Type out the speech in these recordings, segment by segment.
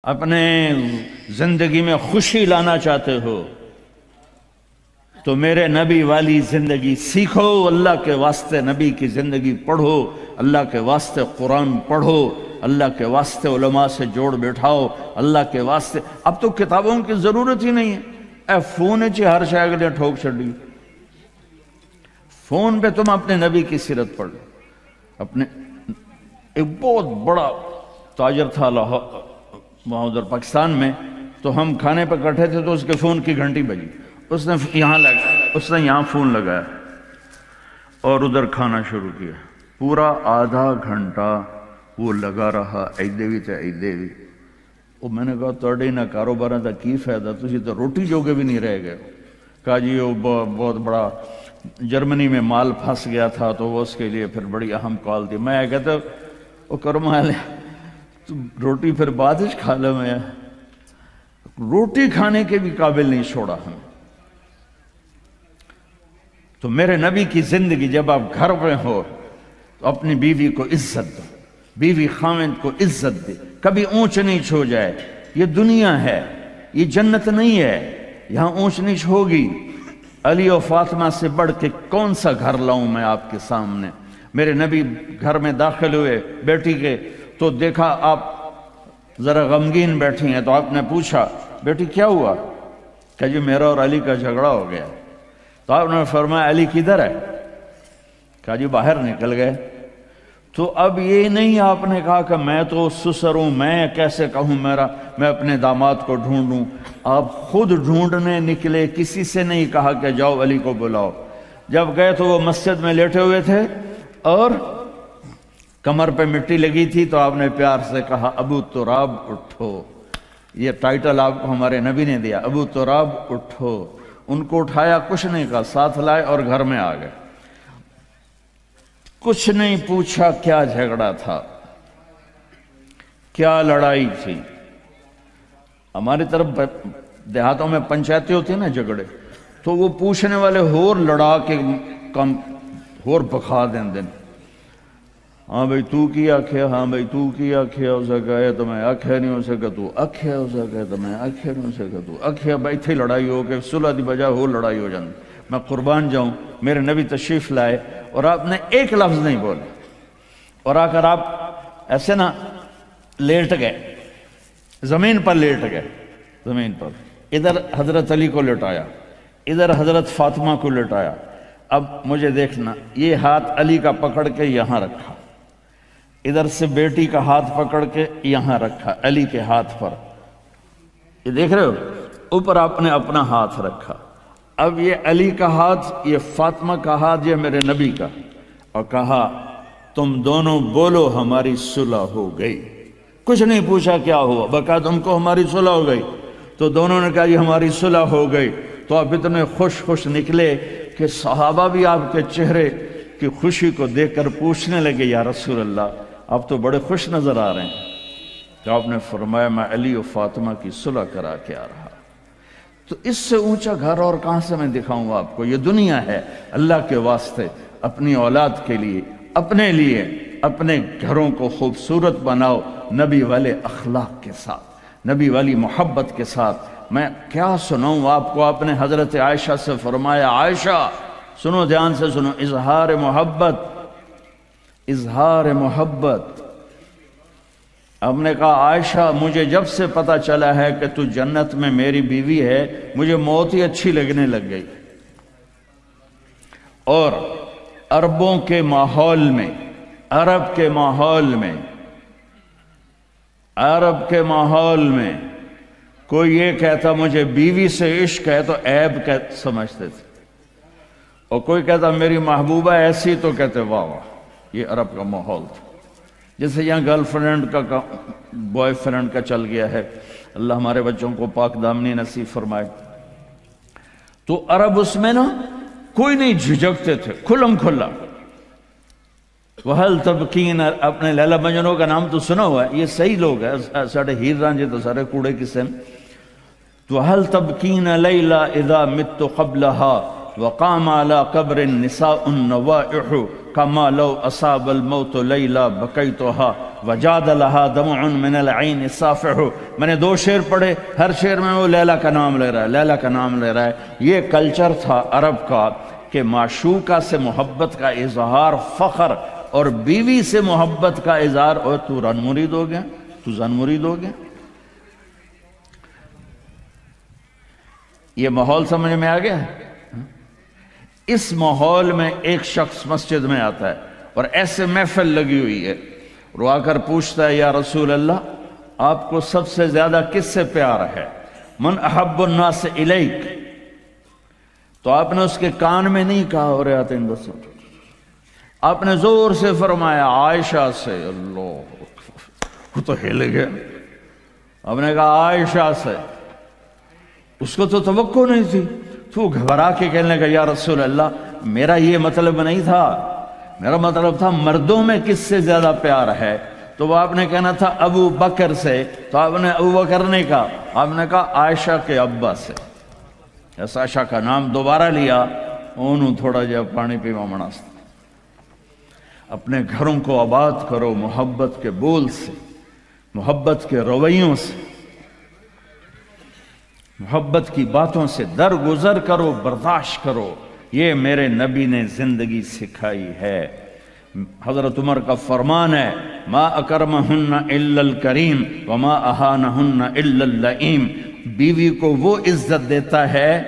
اپنے زندگی میں خوشی لانا چاہتے ہو تو میرے نبی والی زندگی سیکھو، اللہ کے واسطے نبی کی زندگی پڑھو، اللہ کے واسطے قرآن پڑھو، اللہ کے واسطے علماء سے جوڑ بیٹھاؤ، اللہ کے واسطے۔ اب تو کتابوں کی ضرورت ہی نہیں ہے، اے فون چی ہر شے اگلے ٹھوک چھڑی، فون پہ تم اپنے نبی کی سیرت پڑھ لو۔ اپنے ایک بہت بڑا تاجر تھا وہاں ادھر پاکستان میں، تو ہم کھانے پہ کٹھے تھے تو اس کے فون کی گھنٹی بجی، اس نے یہاں فون لگایا اور ادھر کھانا شروع کیا، پورا آدھا گھنٹہ وہ لگا رہا، ایدے بھی تے ایدے بھی۔ اور میں نے کہا توڑے نہ کاروباراں دا کی فائدہ، تسی تو روٹی جوگے بھی نہیں رہ گئے۔ کہا جی وہ بہت بڑا جرمنی میں مال پھنس گیا تھا تو وہ اس کے لیے پھر بڑی اہم کال تھی۔ میں کہتا وہ کرما لے تو روٹی پھر بعد ہی کھا لے، میں روٹی کھانے کے بھی قابل نہیں چھوڑا ہم۔ تو میرے نبی کی زندگی، جب آپ گھر میں ہو تو اپنی بیوی کو عزت دو، بیوی خاوند کو عزت دے، کبھی اونچ نیچ ہو جائے۔ یہ دنیا ہے، یہ جنت نہیں ہے، یہاں اونچ نیچ ہوگی۔ علی و فاطمہ سے بڑھ کے کون سا گھر لاؤں میں آپ کے سامنے؟ میرے نبی گھر میں داخل ہوئے بیٹی کے تو دیکھا آپ ذرا غمگین بیٹھی ہیں، تو آپ نے پوچھا بیٹی کیا ہوا؟ کہ جی میرا اور علی کا جھگڑا ہو گیا۔ تو آپ نے فرمایا علی کدھر ہے؟ کہا جی باہر نکل گئے۔ تو اب یہ نہیں آپ نے کہا کہ میں تو سسر ہوں، میں کیسے کہوں میں اپنے داماد کو ڈھونڈوں۔ آپ خود ڈھونڈنے نکلے، کسی سے نہیں کہا کہ جاؤ علی کو بلاؤ۔ جب گئے تو وہ مسجد میں لیٹے ہوئے تھے اور کمر پہ مٹی لگی تھی، تو آپ نے پیار سے کہا ابو تراب اٹھو۔ یہ ٹائٹل آپ کو ہمارے نبی نے دیا، ابو تراب اٹھو۔ ان کو اٹھایا، کچھ نہیں کہا، ساتھ لائے اور گھر میں آ گئے۔ کچھ نہیں پوچھا کیا جھگڑا تھا، کیا لڑائی تھی۔ ہماری طرف دیہاتوں میں پنچایتیں ہوتی ہیں نا جھگڑے، تو وہ پوچھنے والے ہور لڑا کے کم ہور بکھا دیں دن۔ ہاں بھئی تو کی آکھیا، ہاں بھئی تو کی آکھیا، اسے کہے تو میں آکھیا نہیں، اسے کہا تو آکھیا، اسے کہے تو میں آکھیا نہیں، اسے کہا تو آکھیا۔ بھئی تھی لڑائی ہو کے صلح دی بجائے ہو لڑائی ہو جاندی۔ میں قربان جاؤں، میرے نبی تشریف لائے اور آپ نے ایک لفظ نہیں بولے، اور آ کر آپ ایسے نا لیٹ گئے، زمین پر لیٹ گئے، زمین پر۔ ادھر حضرت علی کو لٹایا، ادھر حضرت فاطمہ کو لٹایا۔ اب مجھے دیکھنا، یہ ہاتھ علی کا پکڑ کے یہاں رکھا، ادھر سے بیٹی کا ہاتھ پکڑ کے یہاں رکھا علی کے ہاتھ پر، یہ دیکھ رہے ہو، اوپر آپ نے اپنا ہاتھ رکھا۔ اب یہ علی کا ہاتھ، یہ فاطمہ کا ہاتھ، یہ میرے نبی کا، اور کہا تم دونوں بولو ہماری صلح ہو گئی۔ کچھ نہیں پوچھا کیا ہوا، بکا تم کو ہماری صلح ہو گئی۔ تو دونوں نے کہا یہ ہماری صلح ہو گئی۔ تو آپ اتنے خوش نکلے کہ صحابہ بھی آپ کے چہرے کی خوشی کو دیکھ کر پوچھنے لگے یا رسول اللہ آپ تو بڑے خوش نظر آ رہے ہیں۔ تو آپ نے فرمایا میں علی و فاطمہ کی صلح کرا کے آ رہا۔ تو اس سے اونچا گھر اور کہاں سے میں دکھاؤں گا آپ کو؟ یہ دنیا ہے، اللہ کے واسطے اپنی اولاد کے لیے، اپنے لیے، اپنے گھروں کو خوبصورت بناؤ نبی والے اخلاق کے ساتھ، نبی والی محبت کے ساتھ۔ میں کیا سناؤں آپ کو؟ آپ نے حضرت عائشہ سے فرمایا عائشہ سنو، دھیان سے سنو، اظہار محبت، اظہار محبت۔ اب نے کہا عائشہ مجھے جب سے پتا چلا ہے کہ تو جنت میں میری بیوی ہے، مجھے موت ہی اچھی لگنے لگ گئی۔ اور عربوں کے ماحول میں، عرب کے ماحول میں کوئی یہ کہتا مجھے بیوی سے عشق ہے تو عیب سمجھتے تھے، اور کوئی کہتا میری محبوبہ ایسی تو کہتے واہ واہ۔ یہ عرب کا ماحول تھا، جیسے یہاں گرل فرینڈ کا بوائے فرینڈ کا چل گیا ہے۔ اللہ ہمارے بچوں کو پاک دامنی نصیب فرمائے۔ تو عرب اس میں نا کوئی نہیں جھجکتے تھے، کھلم کھلا۔ وَهَلْ تَبْكِينَ، اپنے لیلا مجنوں کا نام تو سنا ہوا ہے، یہ صحیح لوگ ہیں، ساڑھے ہیر رانجے تو سارے کوڑے قصے ہیں۔ تو وَهَلْ تَبْكِينَ لَيْلَا اِذَا مِتُّ قَبْلَهَا، وقام على قبر النساء النوائح كما لو أصاب الموت ليلى بكيتها وجاد لها دمع من العين صافح. میں نے 2 شعر پڑھے، ہر شعر میں وہ لیلا کا نام لے رہا ہے، لیلا کا نام لے رہا ہے. یہ کلچر تھا عرب کا کہ معشوقہ سے محبت کا اظہار فخر اور بیوی سے محبت کا اظہار. اور تو رن مرید ہو گیا، تو زن مرید ہو گیا. یہ ماحول سمجھ میں آ گیا. اس ماحول میں ایک شخص مسجد میں آتا ہے اور ایسے محفل لگی ہوئی ہے، اور آ کر پوچھتا ہے یا رسول اللہ آپ کو سب سے زیادہ کس سے پیار ہے؟ من احب الناس الیک. تو آپ نے اس کے کان میں نہیں کہا ہو رہا تھا اندر سے، آپ نے زور سے فرمایا عائشہ سے. اللہ، وہ تو ہل گیا. آپ نے کہا عائشہ سے. اس کو تو توقع نہیں تھی. تو گھبرا کے کہنے لگا یا رسول اللہ میرا یہ مطلب نہیں تھا، میرا مطلب تھا مردوں میں کس سے زیادہ پیار ہے. تو وہ آپ نے کہنا تھا ابو بکر سے. تو آپ نے ابو بکر نہیں کہا، آپ نے کہا عائشہ کے ابا سے. عائشہ کا نام دوبارہ لیا. انہوں تھوڑا جا پانی پیوا مناسب. اپنے گھروں کو آباد کرو محبت کے بول سے، محبت کے رویوں سے، محبت کی باتوں سے درگزر کرو، برداشت کرو. یہ میرے نبی نے زندگی سکھائی ہے. حضرت عمر کا فرمان ہے ما اکرمہن الا الکریم وما اہانہن الا اللئیم. بیوی کو وہ عزت دیتا ہے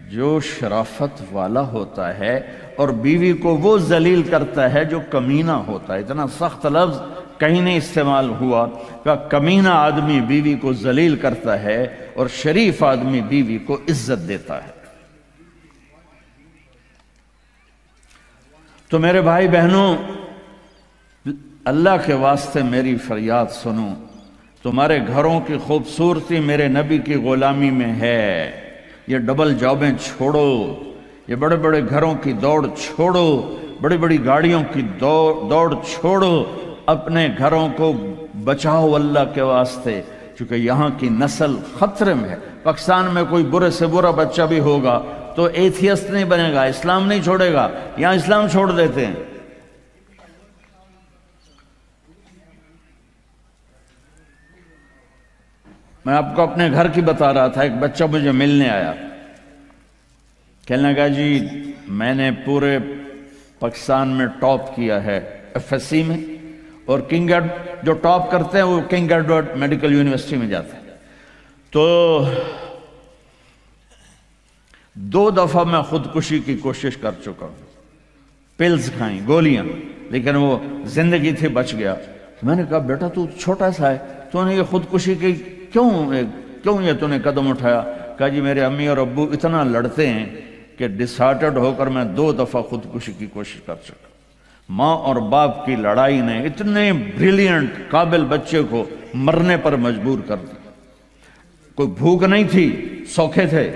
جو شرافت والا ہوتا ہے، اور بیوی کو وہ ذلیل کرتا ہے جو کمینہ ہوتا ہے. اتنا سخت لفظ کہیں نہیں استعمال ہوا کہ کمینہ آدمی بیوی کو ذلیل کرتا ہے اور شریف آدمی بیوی کو عزت دیتا ہے. تو میرے بھائی بہنوں، اللہ کے واسطے میری فریاد سنو. تمہارے گھروں کی خوبصورتی میرے نبی کی غلامی میں ہے. یہ ڈبل جابیں چھوڑو، یہ بڑے بڑے گھروں کی دوڑ چھوڑو، بڑی بڑی گاڑیوں کی دوڑ چھوڑو. اپنے گھروں کو بچاؤ اللہ کے واسطے، چونکہ یہاں کی نسل خطرے میں ہے. پاکستان میں کوئی برے سے برا بچہ بھی ہوگا تو ایتھیسٹ نہیں بنے گا، اسلام نہیں چھوڑے گا. یہاں اسلام چھوڑ دیتے ہیں. میں آپ کو اپنے گھر کی بتا رہا تھا. ایک بچہ مجھے ملنے آیا، کہنے لگا جی میں نے پورے پاکستان میں ٹاپ کیا ہے ایف ایس سی میں، اور کنگ جو ٹاپ کرتے ہیں وہ کنگ ایڈورڈ میڈیکل یونیورسٹی میں جاتے ہیں. تو 2 دفعہ میں خودکشی کی کوشش کر چکا ہوں. پلز کھائیں، گولیاں، لیکن وہ زندگی تھی بچ گیا. میں نے کہا بیٹا تو چھوٹا سا ہے، تو نے یہ خودکشی کی کیوں یہ تو نے قدم اٹھایا؟ کہا جی میرے امی اور ابو اتنا لڑتے ہیں کہ ڈسہارٹڈ ہو کر میں 2 دفعہ خودکشی کی کوشش کر چکا. ماں اور باپ کی لڑائی نے اتنے بریلینٹ قابل بچے کو مرنے پر مجبور کر دیا. کوئی بھوک نہیں تھی، سوکھے تھے،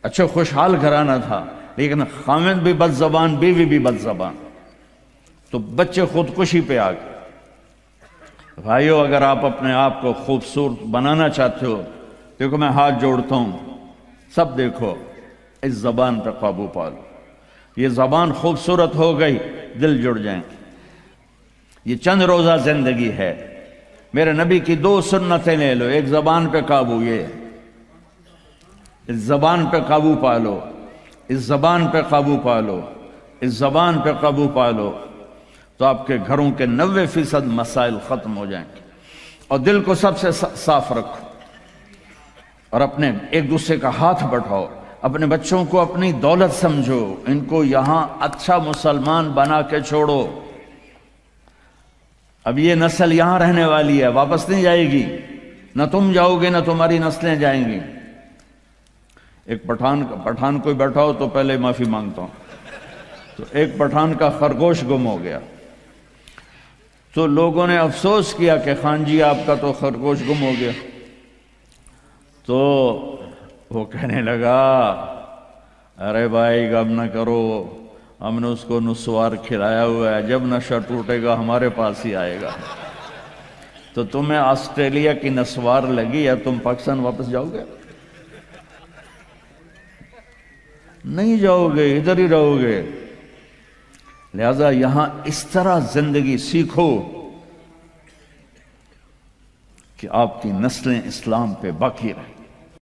اچھے خوشحال گھرانہ تھا، لیکن خامد بھی بد زبان، بیوی بھی بد زبان، تو بچے خودکشی پہ آ گئے. بھائیو اگر آپ اپنے آپ کو خوبصورت بنانا چاہتے ہو، دیکھو میں ہاتھ جوڑتا ہوں، سب دیکھو، اس زبان پہ قابو پالو. یہ زبان خوبصورت ہو گئی، دل جڑ جائیں. یہ چند روزہ زندگی ہے. میرے نبی کی 2 سنتیں لے لو. ایک زبان پہ قابو، یہ اس زبان پہ قابو پالو، اس زبان پہ قابو پالو، اس زبان پہ قابو پالو، تو آپ کے گھروں کے 90% مسائل ختم ہو جائیں گے. اور دل کو سب سے صاف رکھو، اور اپنے ایک دوسرے کا ہاتھ بٹھاؤ. اپنے بچوں کو اپنی دولت سمجھو، ان کو یہاں اچھا مسلمان بنا کے چھوڑو. اب یہ نسل یہاں رہنے والی ہے، واپس نہیں جائے گی. نہ تم جاؤ گے نہ تمہاری نسلیں جائیں گی. ایک پٹھان کوئی بیٹھا ہو تو پہلے معافی مانگتا ہوں. تو ایک پٹھان کا خرگوش گم ہو گیا، تو لوگوں نے افسوس کیا کہ خان جی آپ کا تو خرگوش گم ہو گیا. تو وہ کہنے لگا ارے بھائی غم نہ کرو، ہم نے اس کو نسوار کھلایا ہوا ہے، جب نشہ ٹوٹے گا ہمارے پاس ہی آئے گا. تو تمہیں آسٹریلیا کی نسوار لگی ہے، تم پاکستان واپس جاؤ گے؟ نہیں جاؤ گے، ادھر ہی رہو گے۔ لہذا یہاں اس طرح زندگی سیکھو کہ آپ کی نسلیں اسلام پہ باقی رہیں۔